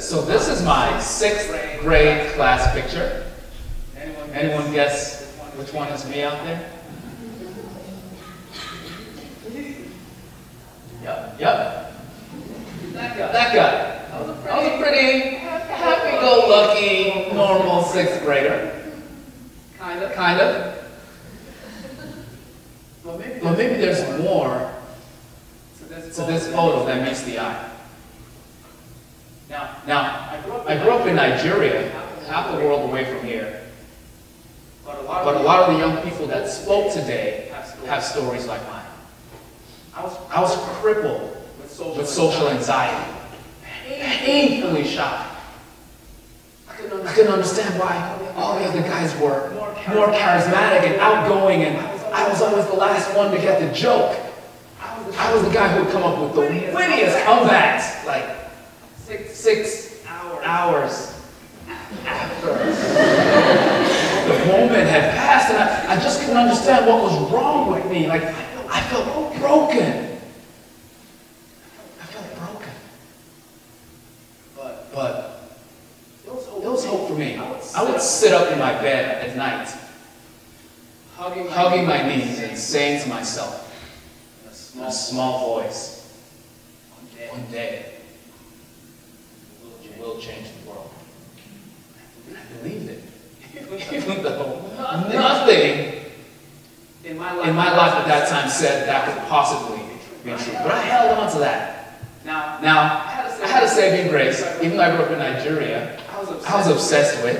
So this is my 6th grade class picture. Anyone guess which one is me out there? Yep. That guy. I was a pretty happy-go-lucky, normal 6th grader. Kind of. But maybe there's more to this photo than meets the eye. Now, I grew up in Nigeria, half the world away from here. But a lot of the young people that spoke today have stories like mine. I was crippled with social anxiety, painfully shy. I couldn't understand why all the other guys were more charismatic and outgoing, and I was always the last one to get the joke. I was the guy who would come up with the wittiest comebacks, like 6 hours after the moment had passed, and I just couldn't understand what was wrong with me. Like, I felt broken. But there was hope for me. I would sit up in my bed at night, hugging my knees and saying to myself in a small voice, one day you will change the world. And I believed it. Even though nothing in my life at that time said that could possibly be true. But I held on to that. Now, I had a saving grace. Even though I grew up in Nigeria, I was obsessed with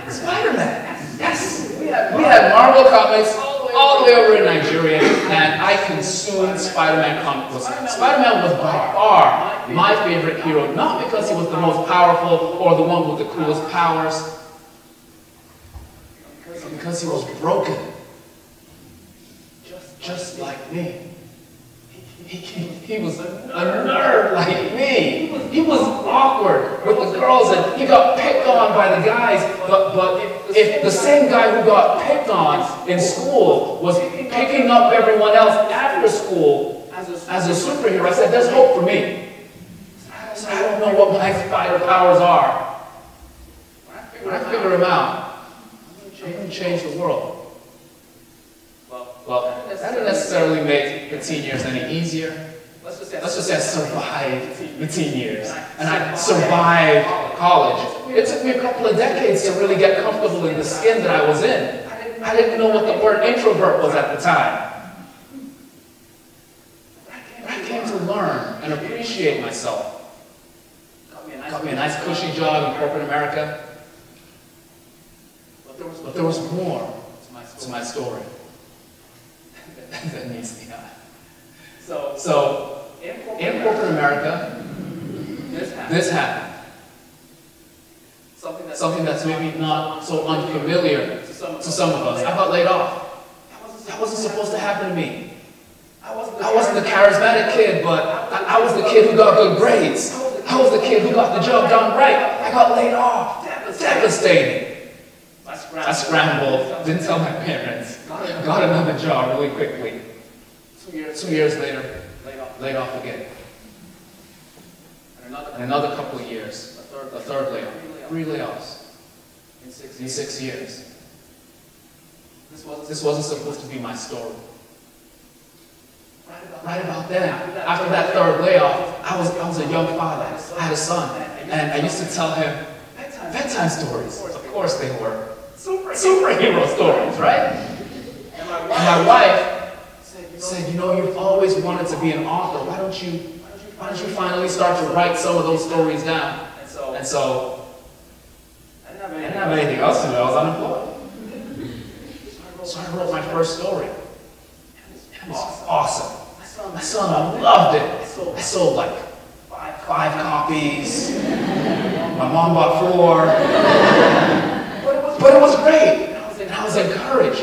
Spider-Man. Yes! We had Marvel comics all the way over in Nigeria, and I consumed Spider-Man comic books. Spider-Man was by far my favorite hero, not because he was the most powerful or the one with the coolest powers, but because he was broken, just like me. He was a nerd like me. He was awkward with the girls, and he got picked on by the guys. But if the same guy who got picked on in school was picking up everyone else after school as a superhero, I said, there's hope for me. So I don't know what my spider powers are. When I figure them out, I'm going to change the world. Well, that didn't necessarily make the teen years any easier. Let's just say I survived the teen years. And I survived college. It took me a couple of decades to really get comfortable in the skin that I was in. I didn't know what the word introvert was at the time. But I came to learn and appreciate myself. Got me a nice cushy job in corporate America. But there was more to my story that meets the eye. So in corporate America, this happened. Something that's maybe not so unfamiliar to some of us. I got laid off. That wasn't supposed to happen to me. I wasn't the charismatic kid, but I was the kid who got good grades. I was the kid who got the job done right. I got laid off. Devastating. I scrambled, didn't tell my parents, got another job really quickly. 2 years later, laid off again. And another couple of years, a third layoff, 3 layoffs in 6 years. This wasn't supposed to be my story. Right about then, after that third layoff, I was a young father. I had a son, and I used to tell him bedtime stories. Of course they were. Superhero stories, right? And my wife said, you know, you've always wanted to be an author. Why don't you finally start to write some of those stories down? And so I didn't have anything else to do. I was unemployed. So I wrote my first story. It was awesome. My son loved it. I sold like 5 copies. My mom bought 4. But it was great, and I was encouraged.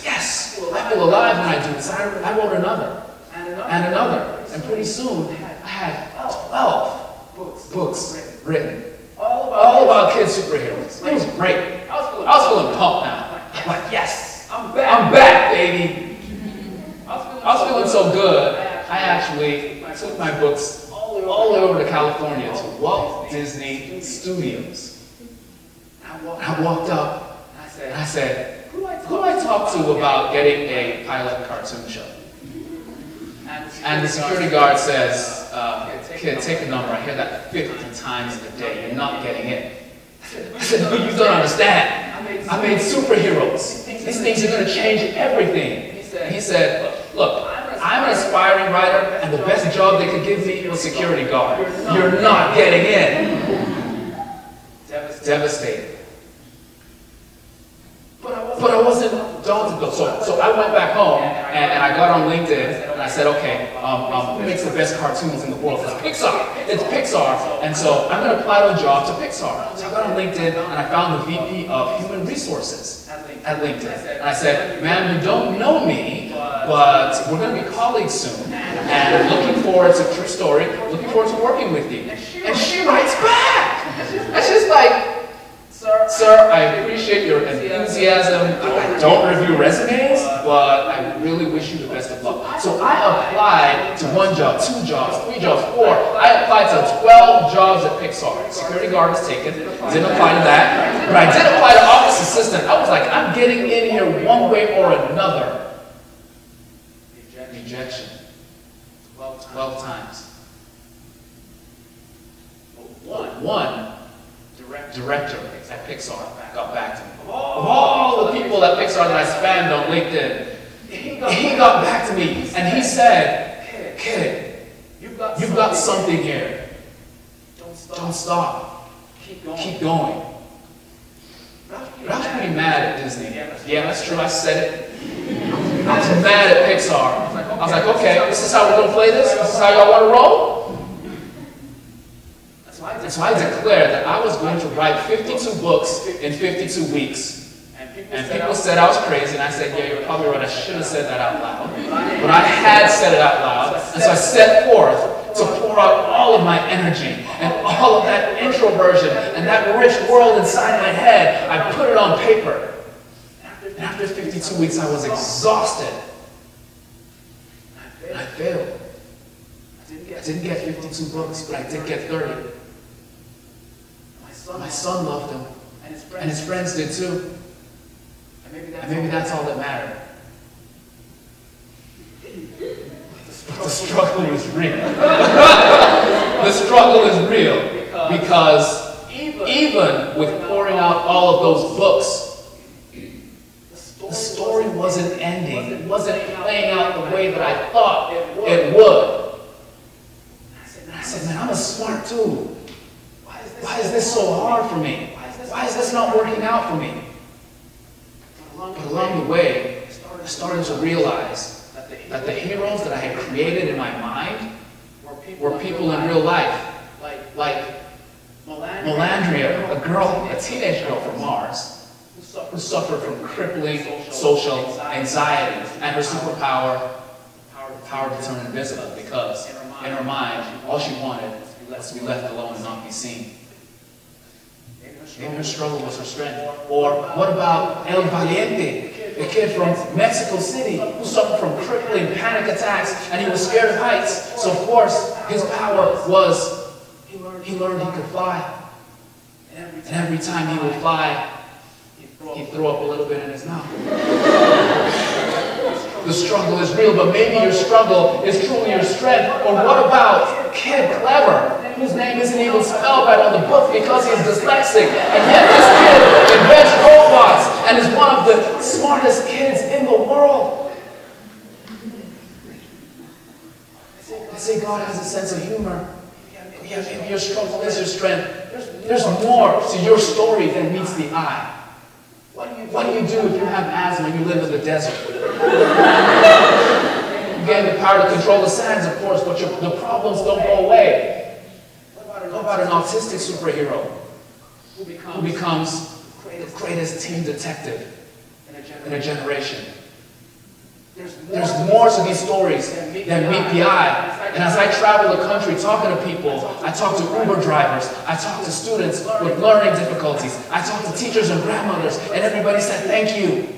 Yes, I feel alive when I do this. I wrote another, and another, and pretty soon I had 12 books written, all about kid superheroes. It was great. I was feeling pumped now. I'm like, yes, I'm back, baby. I was feeling so good, I actually took my books all all the way over to California to Walt Disney Studios. I walked up and I said, who do I talk to about getting a pilot cartoon show? And the security guard says, kid, take a number. I hear that 50 times a day. You're not getting it. I said, no, you don't understand. I made superheroes. These things are going to change everything. He said, look, I'm an aspiring writer, and the best job they could give me was security guard. You're not getting in. Devastated. But I wasn't daunted though. So I went back home and I got on LinkedIn and I said, okay, who makes the best cartoons in the world? It's Pixar. It's Pixar. And so I'm going to apply to a job to Pixar. So I got on LinkedIn and I found the VP of Human Resources at LinkedIn. And I said, ma'am, you don't know me, but we're going to be colleagues soon. And looking forward to true story, looking forward to working with you. And she writes back. And she's like, Sir, I appreciate your enthusiasm. I don't review resumes, but I really wish you the best of luck. So I applied to 1 job, 2 jobs, 3 jobs, 4. I applied to 12 jobs at Pixar. Security guard was taken. Didn't apply to that. But I did apply to office assistant. I was like, I'm getting in here one way or another. Rejection. 12 times. One director at Pixar got back to me. Of all the people at Pixar that I spammed on LinkedIn, he got back to me and he said, kid, you've got something here. Don't stop. Keep going. But I was pretty mad at Disney. Yeah, that's true, I said it. I was mad at Pixar. I was like, okay, this is how we're going to play this? This is how y'all want to roll? And so I declared that I was going to write 52 books in 52 weeks. And people said I was crazy, and I said, yeah, you're probably right, I should have said that out loud. But I had said it out loud, and so I set forth to pour out all of my energy and all of that introversion and that rich world inside my head. I put it on paper. And after 52 weeks, I was exhausted. And I failed. I didn't get 52 books, but I did get 30. My son loved him, and his friends did too. And maybe that's all that mattered. But the struggle is real. The struggle is real because even with pouring out all of those books, the story wasn't ending. It wasn't playing out the way that I thought it would. And I said, man, I'm a smart dude. Why is this so hard for me? Why is this not working out for me? But along the way, I started to realize that the heroes that I had created in my mind were people in real life. Like Melandria, a teenage girl from Mars, who suffered from crippling social anxiety, and her superpower, the power to turn invisible, because in her mind, all she wanted was to be left alone and not be seen. Maybe her struggle was her strength. Or what about El Valiente, a kid from Mexico City who suffered from crippling panic attacks and he was scared of heights. So of course, his power was he learned he could fly. And every time he would fly, he'd throw up a little bit in his mouth. The struggle is real, but maybe your struggle is truly your strength. Or what about Kid Clever, whose name isn't even spelled right on the book because he's dyslexic, and yet this kid invents robots and is one of the smartest kids in the world. They say God has a sense of humor. Yeah, maybe your struggle is your strength. There's more to your story than meets the eye. What do you do if you have asthma and you live in the desert? You gain the power to control the sands, of course, but the problems don't go away. What about an autistic superhero who becomes the greatest teen detective in a generation? There's more to these stories than meet the eye. And as I travel the country talking to people, I talk to Uber drivers, I talk to students with learning difficulties, I talk to teachers and grandmothers, and everybody said, thank you.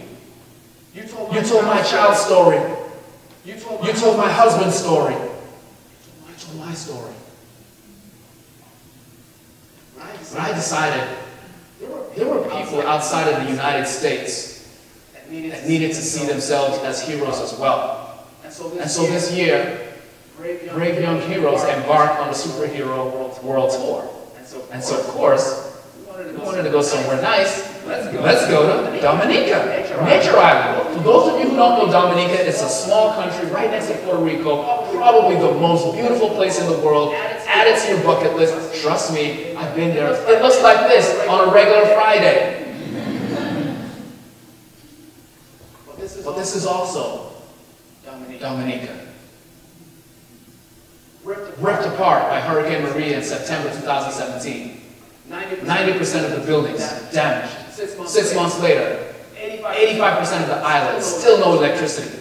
You told my child's story. You told my husband's story. You told my story. But I decided there were people outside of the United States that needed to see themselves as heroes as well. And so this year, Brave Young Heroes embarked on the superhero world tour. And so of course, we wanted to go somewhere nice. Let's go to Dominica, Nature Island. For those of you who don't know Dominica, it's a small country right next to Puerto Rico, probably the most beautiful place in the world. Add it to your bucket list. Trust me, I've been there. It looks like this on a regular Friday. But this is also Dominica. Ripped apart by Hurricane Maria in September 2017. 90% of the buildings damaged. 6 months later, 85% of the island, still no electricity.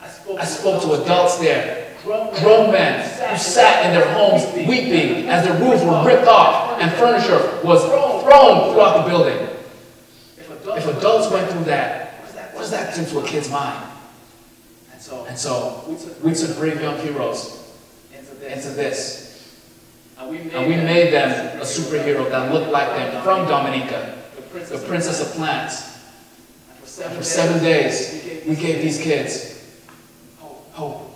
I spoke to adults there, grown men who sat in their homes weeping as their roofs were ripped off and furniture was thrown throughout the building. If adults went through that, what does that do to a kid's mind? And so we took Brave Young Heroes into this. And we made them a superhero that looked like them from Dominica, the Princess of Plants. And for 7 days, we gave these kids hope.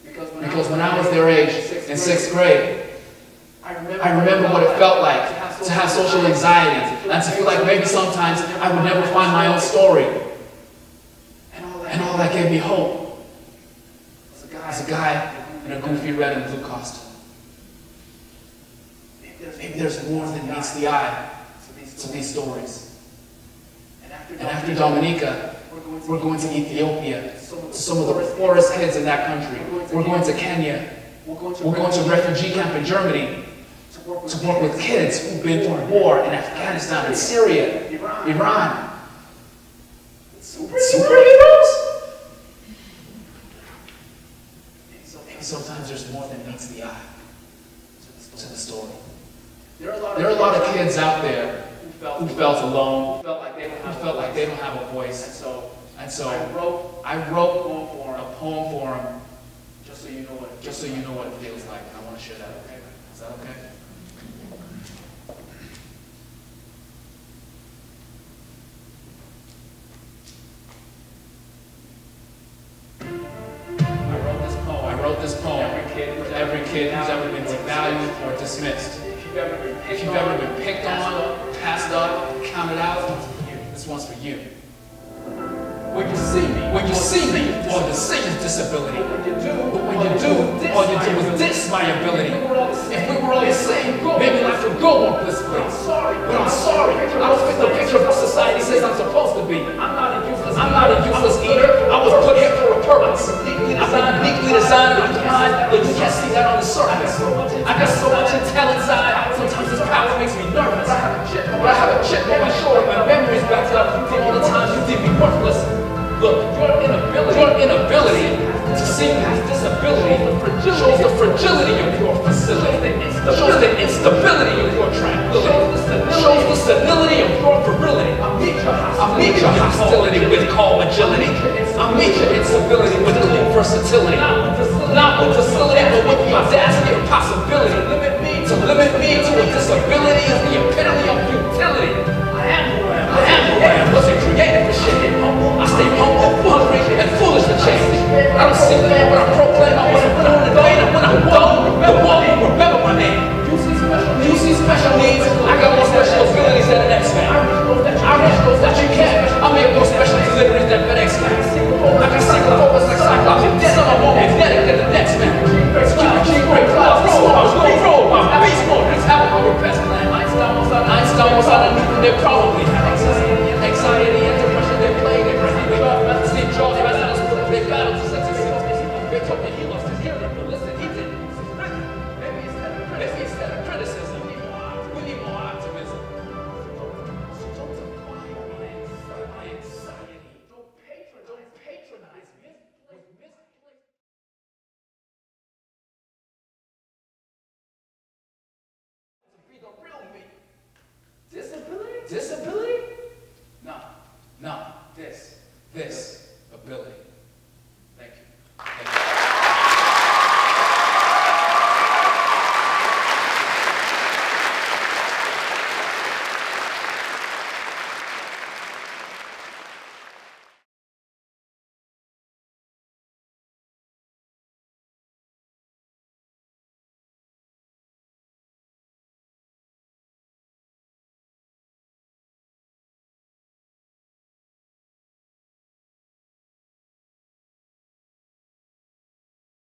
Because when I was their age, in 6th grade, I remember what it felt like to have social anxiety and to feel like maybe sometimes I would never find my own story. And all that gave me hope was a guy in a goofy red and blue costume. Maybe there's more than meets the eye to these stories. And after Dominica, we're going to Ethiopia, to some of the poorest kids in that country. We're going to Kenya. We're going to a refugee camp in Germany to work with kids who've been through war in Afghanistan and Syria, Iran. Superheroes? Maybe sometimes there's more than meets the eye to the story. There are a lot of kids out there who felt alone, who felt like they don't have a voice. And so I wrote a poem for them, just so you know what it feels like. And I want to share that with you. Is that okay? I wrote this poem to every kid who's ever been devalued or dismissed. If you've ever been picked on, passed up, counted out, this one's for you. When you see me, all you see is disability. But when you do, all you do is diss my ability. If we were all the same, maybe life would go more blissfully. But I'm sorry, I don't fit the picture of what society says I'm supposed to be. I'm not a useless eater. I was put here for a purpose. I'm uniquely designed with mind, but you can't see that on the surface. I got so much intel inside, sometimes this power makes me nervous. But I have a chip on my shoulder, my memory's backed up from all the times you did me worthless. Look, your inability to see past disability shows the fragility of your facility, shows the instability of your tranquility, shows the senility of your virility. I meet your hostility with calm agility. I meet your instability with cool versatility. Not with facility, but with the audacity of possibility. To limit me to a disability is the epitome of futility. I am who I am. Wasn't created for shit. I stay humble, hungry, and foolish to change. I don't sing the but I proclaim I wasn't born in vain. And when I'm gone, the world will remember my name. You see special needs, I got more special abilities than an X-Man. I reach those that you can't. I make more special deliveries than FedEx can. I can single focus like Cyclops. Some are more magnetic than the next man. Keep great clouds, roll, my beast mode. That's how our best plan. Einstein was on a nuke, they probably had anxiety and depression. They played it. Steve Jobs they battled to such a sense. They told me he lost his hearing, but listen, he didn't. Maybe instead of criticism, we need more optimism. So don't define my anxiety. Don't patronize me with misplaced. To be the real me. Disability? No. This